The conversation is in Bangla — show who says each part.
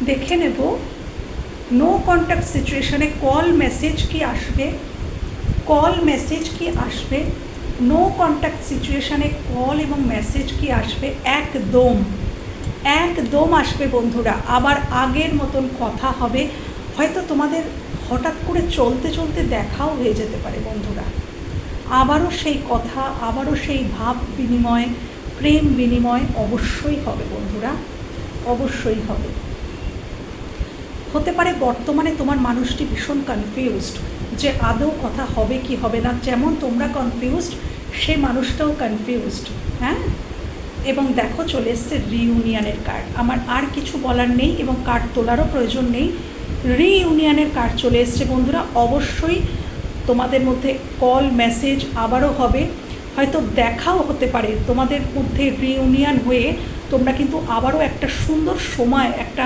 Speaker 1: দেখে নেব নো কন্ট্যাক্ট সিচুয়েশনে কল মেসেজ কি আসবে, কল মেসেজ কি আসবে, নো কন্ট্যাক্ট সিচুয়েশানে কল এবং মেসেজ কি আসবে। একদম একদম আসবে বন্ধুরা। আবার আগের মতন কথা হবে, হয়তো তোমাদের হঠাৎ করে চলতে চলতে দেখাও হয়ে যেতে পারে বন্ধুরা। আবারও সেই কথা, আবারও সেই ভাব বিনিময়, প্রেম বিনিময় অবশ্যই হবে বন্ধুরা, অবশ্যই হবে। হতে পারে বর্তমানে তোমার মানুষটি ভীষণ কনফিউজড যে আদৌ কথা হবে কি হবে না, যেমন তোমরা কনফিউজড সে মানুষটাও কনফিউজড। হ্যাঁ, এবং দেখো চলে এসছে রিইউনিয়নের কার্ড। আমার আর কিছু বলার নেই এবং কার্ড তোলারও প্রয়োজন নেই। রিইউনিয়নের কার্ড চলে এসছে বন্ধুরা। অবশ্যই তোমাদের মধ্যে কল মেসেজ আবারও হবে, হয়তো দেখাও হতে পারে তোমাদের মধ্যে রিইউনিয়ন হয়ে তোমরা কিন্তু আবারও একটা সুন্দর সময়, একটা